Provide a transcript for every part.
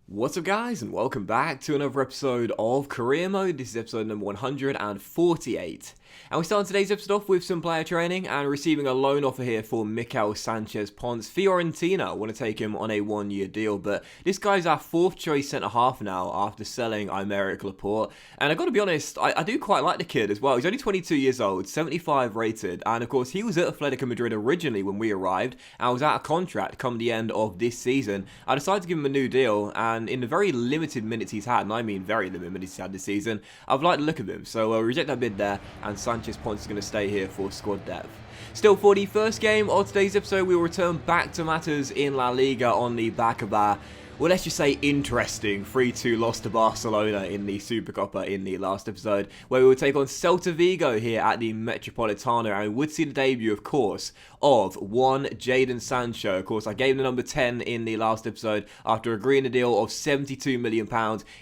What's up guys, and welcome back to another episode of Career Mode. This is episode number 148. And we start today's episode off with some player training and receiving a loan offer here for Mikel Sanchez Ponce. Fiorentina want to take him on a one-year deal, but this guy's our fourth choice centre-half now after selling Aymeric Laporte. And I've got to be honest, I do quite like the kid as well. He's only 22 years old, 75 rated, and of course he was at Atletico Madrid originally when we arrived, and was out of contract come the end of this season. I decided to give him a new deal, and in the very limited minutes he's had, and I mean very limited minutes he's had this season, I've liked the look of him. So reject that bid there, and Sanchez Ponce is going to stay here for squad depth. Still, for the first game of today's episode, we will return back to matters in La Liga on the back of our, well, let's just say interesting 3-2 loss to Barcelona in the Supercopa in the last episode, where we will take on Celta Vigo here at the Metropolitano, and we would see the debut, of course, of one Jadon Sancho. Of course, I gave him the number 10 in the last episode after agreeing a deal of £72 million.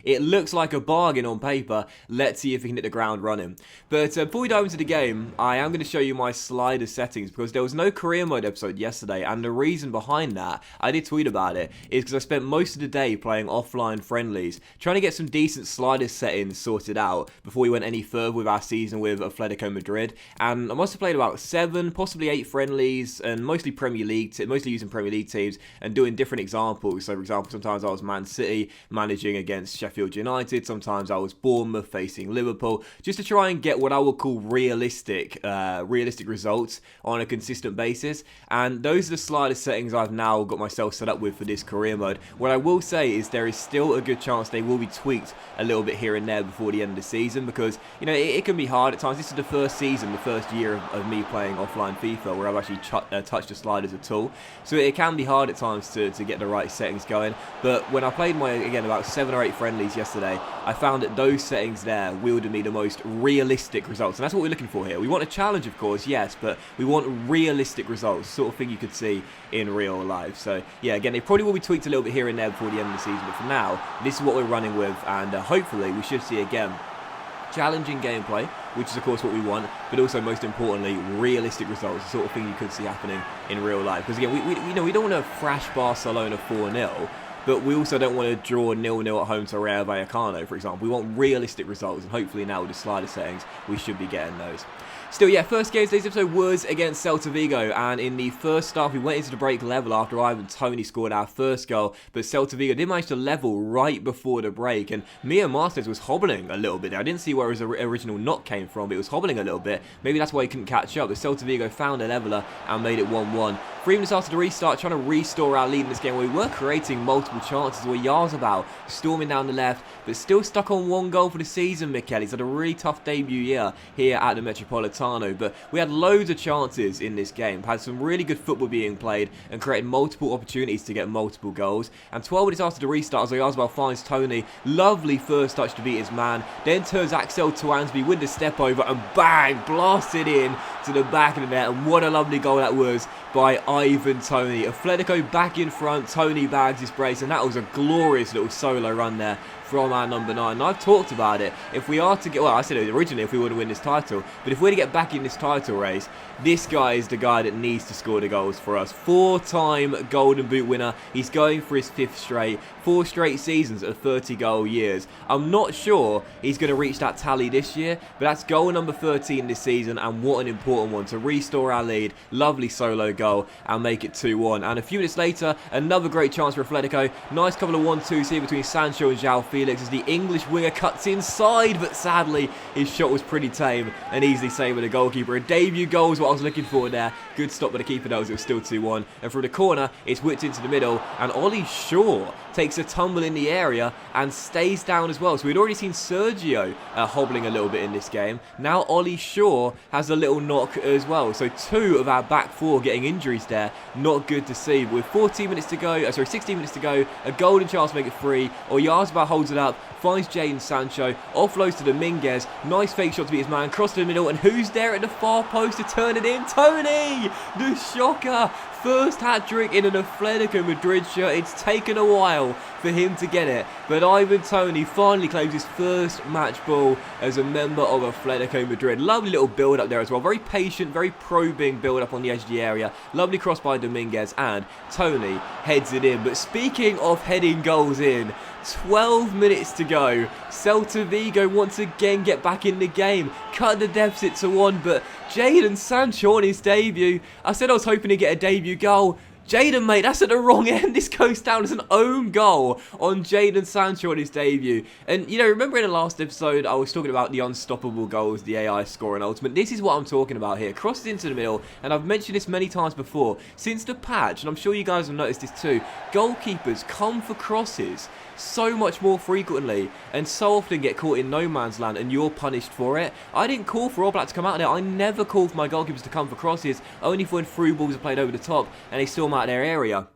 It looks like a bargain on paper. Let's see if he can hit the ground running. But before we dive into the game, I am going to show you my slider settings, because there was no career mode episode yesterday, and the reason behind that, I did tweet about it, is because I spent most of the day playing offline friendlies, trying to get some decent slider settings sorted out before we went any further with our season with Atletico Madrid. And I must have played about 7, possibly 8 friendlies, and mostly Premier League, mostly using Premier League teams and doing different examples. So, for example, sometimes I was Man City managing against Sheffield United. Sometimes I was Bournemouth facing Liverpool, just to try and get what I would call realistic results on a consistent basis. And those are the slider settings I've now got myself set up with for this career mode. What I will say is there is still a good chance they will be tweaked a little bit here and there before the end of the season, because, you know, it can be hard at times. This is the first season, the first year of me playing offline FIFA where I've actually touched the sliders at all. So it can be hard at times to get the right settings going. But when I played about 7 or 8 friendlies yesterday, I found that those settings there wielded me the most realistic results. And that's what we're looking for here. We want a challenge, of course, yes, but we want realistic results, sort of thing you could see in real life. So yeah, again, they probably will be tweaked a little bit here and there before the end of the season, but for now, this is what we're running with, and hopefully we should see again challenging gameplay, which is of course what we want, but also most importantly realistic results, the sort of thing you could see happening in real life. Because again, we don't want to thrash Barcelona 4-0, but we also don't want to draw 0-0 at home to Rayo Vallecano, for example. We want realistic results, and hopefully now with the slider settings we should be getting those. Still, yeah, first game of today's episode was against Celta Vigo, and in the first half we went into the break level after Ivan Toney scored our first goal, but Celta Vigo did manage to level right before the break, and Mia Martinez was hobbling a little bit there. I didn't see where his original knock came from, but it was hobbling a little bit. Maybe that's why he couldn't catch up, but Celta Vigo found a leveller and made it 1-1. 3 minutes after the restart, trying to restore our lead in this game, where we were creating multiple chances. We were yards about, storming down the left, but still stuck on 1 goal for the season, Mikel. He's had a really tough debut year here at the Metropolitano, but we had loads of chances in this game, had some really good football being played, and created multiple opportunities to get multiple goals. And 12 minutes after the restart, Oyarzabal finds Toney, lovely first touch to beat his man, then turns Axel Twansby with the step over, and bang, blasted in to the back of the net, and what a lovely goal that was by Ivan Toney. Atletico back in front, Toney bags his brace, and that was a glorious little solo run there from our number 9. And I've talked about it. If we are to get, well, I said it originally if we want to win this title, but if we're to get back in this title race, this guy is the guy that needs to score the goals for us. 4-time Golden Boot winner. He's going for his 5th straight. 4 straight seasons of 30-goal years. I'm not sure he's going to reach that tally this year, but that's goal number 13 this season, and what an important one to restore our lead. Lovely solo goal and make it 2-1. And a few minutes later, another great chance for Atletico. Nice couple of 1-2s here between Sancho and João Felix as the English winger cuts inside, but sadly his shot was pretty tame and easily saved by the goalkeeper. A debut goal is what I was looking for there. Good stop by the keeper though, as it was still 2-1. And from the corner, it's whipped into the middle, and Ollie Shaw takes a tumble in the area and stays down as well. So we'd already seen Sergio hobbling a little bit in this game. Now Ollie Shaw has a little knock as well. So 2 of our back 4 getting injuries there. Not good to see. But with 16 minutes to go, a golden chance to make it 3. Oyarzabal holds it up, finds Jadon Sancho, offloads to Dominguez. Nice fake shot to beat his man, cross to the middle, and who's there at the far post to turn it in? Toney! The shocker! First hat-trick in an Atletico Madrid shirt. It's taken a while for him to get it, but Ivan Toney finally claims his first match ball as a member of Atletico Madrid. Lovely little build-up there as well. Very patient, very probing build-up on the edge of the area. Lovely cross by Dominguez, and Toney heads it in. But speaking of heading goals in, 12 minutes to go. Celta Vigo once again get back in the game, cut the deficit to 1, but Jadon Sancho on his debut. I said I was hoping to get a debut goal. Jadon, mate, that's at the wrong end. This goes down as an own goal on Jadon Sancho on his debut. And, you know, remember in the last episode, I was talking about the unstoppable goals the AI score in Ultimate. This is what I'm talking about here. Crosses into the middle, and I've mentioned this many times before. Since the patch, and I'm sure you guys have noticed this too, goalkeepers come for crosses so much more frequently and so often get caught in no man's land and you're punished for it. I didn't call for All Black to come out there. I never call for my goalkeepers to come for crosses, only for when through balls are played over the top and they storm out of their area.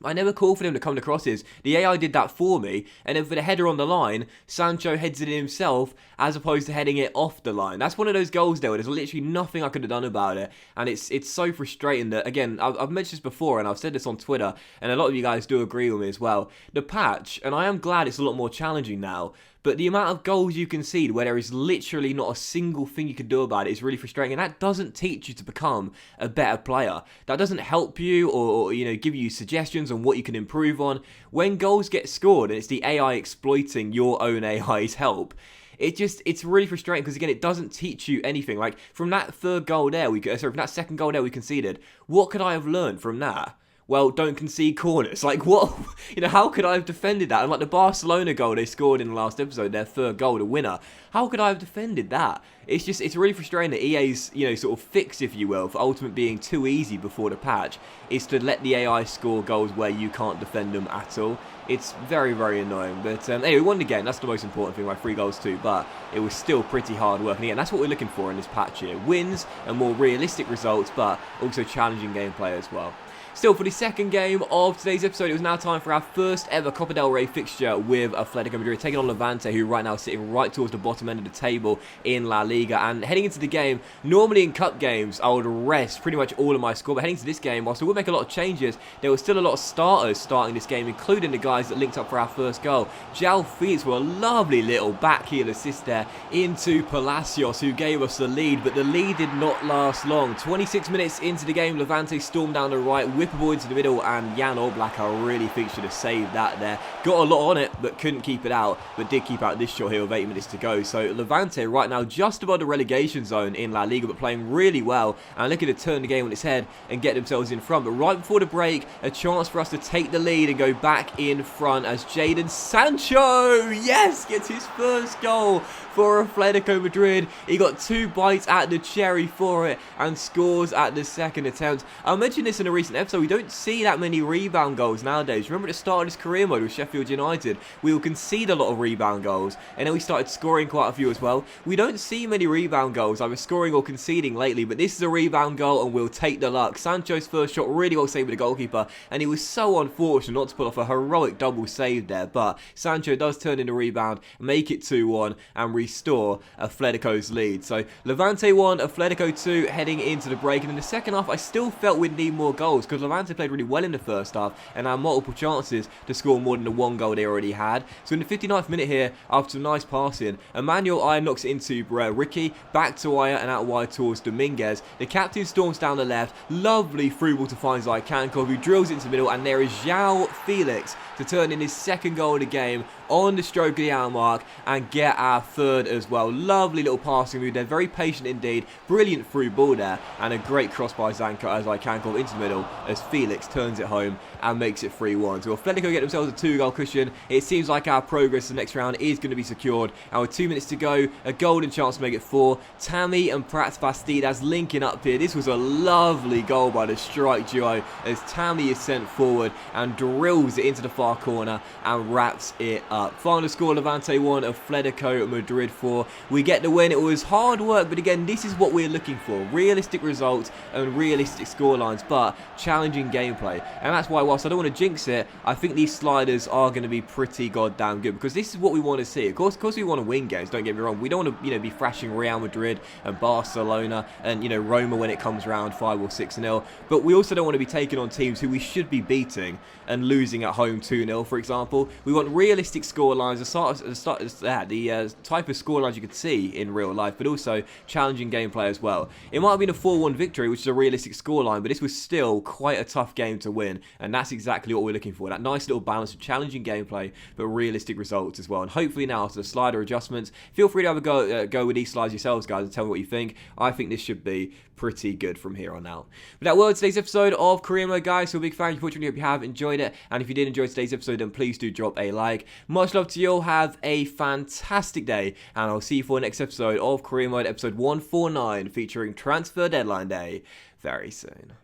I never call for them to come to crosses. The AI did that for me, and then for the header on the line, Sancho heads it in himself as opposed to heading it off the line. That's one of those goals there where there's literally nothing I could have done about it, and it's so frustrating that, again, I've mentioned this before, and I've said this on Twitter, and a lot of you guys do agree with me as well. The patch, and I am glad it's a lot more challenging now, but the amount of goals you concede where there is literally not a single thing you can do about it is really frustrating, and that doesn't teach you to become a better player. That doesn't help you or you know, give you suggestions on what you can improve on. When goals get scored and it's the AI exploiting your own AI's help, it's really frustrating because, again, it doesn't teach you anything. Like, from that third goal there, from that second goal there we conceded, what could I have learned from that? Well, don't concede corners. Like, what? You know, how could I have defended that? And like the Barcelona goal they scored in the last episode, their third goal, the winner. How could I have defended that? It's really frustrating that EA's, you know, sort of fix, if you will, for Ultimate being too easy before the patch, is to let the AI score goals where you can't defend them at all. It's very, very annoying. But anyway, we won again. That's the most important thing, like 3 goals too. But it was still pretty hard work. And again, that's what we're looking for in this patch here. Wins and more realistic results, but also challenging gameplay as well. Still, for the second game of today's episode, it was now time for our first ever Copa del Rey fixture with Atletico Madrid, taking on Levante, who right now is sitting right towards the bottom end of the table in La Liga. And heading into the game, normally in cup games, I would rest pretty much all of my score. But heading to this game, whilst I would make a lot of changes, there were still a lot of starters starting this game, including the guys that linked up for our first goal. João Felix with a lovely little backheel assist there into Palacios, who gave us the lead. But the lead did not last long. 26 minutes into the game, Levante stormed down the right, whip a ball into the middle, and Jan Oblak, I really think, should have saved that there. Got a lot on it, but couldn't keep it out, but did keep out this shot here with 8 minutes to go. So Levante right now just above the relegation zone in La Liga, but playing really well, and looking to turn the game on its head and get themselves in front. But right before the break, a chance for us to take the lead and go back in front as Jadon Sancho, yes, gets his first goal for Atletico Madrid. He got 2 bites at the cherry for it and scores at the second attempt. I mentioned this in a recent episode. We don't see that many rebound goals nowadays. Remember at the start of this career mode with Sheffield United, we will concede a lot of rebound goals, and then we started scoring quite a few as well. We don't see many rebound goals, either scoring or conceding lately, but this is a rebound goal and we'll take the luck. Sancho's first shot really well saved with the goalkeeper, and he was so unfortunate not to pull off a heroic double save there, but Sancho does turn in the rebound, make it 2-1 and restore Atletico's lead. So Levante 1, Atletico 2 heading into the break, and in the second half I still felt we'd need more goals because Levante played really well in the first half and had multiple chances to score more than the 1 goal they already had. So in the 59th minute here, after some nice passing, Emmanuel Ayer knocks it into Ricky, back to Ayer and out wide towards Dominguez. The captain storms down the left, lovely through ball to find Zykankov, who drills into the middle, and there is João Felix to turn in his second goal of the game on the stroke of the hour mark and get our third as well. Lovely little passing move there, very patient indeed, brilliant through ball there, and a great cross by Zykankov into the middle as Felix turns it home and makes it 3-1. So Atletico get themselves a 2-goal cushion. It seems like our progress the next round is going to be secured, and with 2 minutes to go, a golden chance to make it 4. Tammy and Prats Bastidas linking up here. This was a lovely goal by the strike duo as Tammy is sent forward and drills it into the far corner and wraps it up. Final score, Levante 1, Atletico Madrid 4. We get the win. It was hard work, but again, this is what we're looking for. Realistic results and realistic scorelines, but challenging gameplay. And that's why, whilst I don't want to jinx it, I think these sliders are going to be pretty goddamn good, because this is what we want to see. Of course we want to win games, don't get me wrong. We don't want to, be thrashing Real Madrid and Barcelona and, Roma when it comes round 5 or 6-0. But we also don't want to be taking on teams who we should be beating and losing at home 2-0 2-0, for example. We want realistic scorelines, the type of scorelines you could see in real life, but also challenging gameplay as well. It might have been a 4-1 victory, which is a realistic scoreline, but this was still quite a tough game to win, and that's exactly what we're looking for. That nice little balance of challenging gameplay, but realistic results as well. And hopefully now, after the slider adjustments, feel free to have a go with these slides yourselves, guys, and tell me what you think. I think this should be pretty good from here on out. But that was today's episode of Career Mode, guys. So a big thank you for watching. I hope you have enjoyed it. And if you did enjoy today's episode, then please do drop a like. Much love to you all. Have a fantastic day. And I'll see you for the next episode of Career Mode, episode 149, featuring Transfer Deadline Day very soon.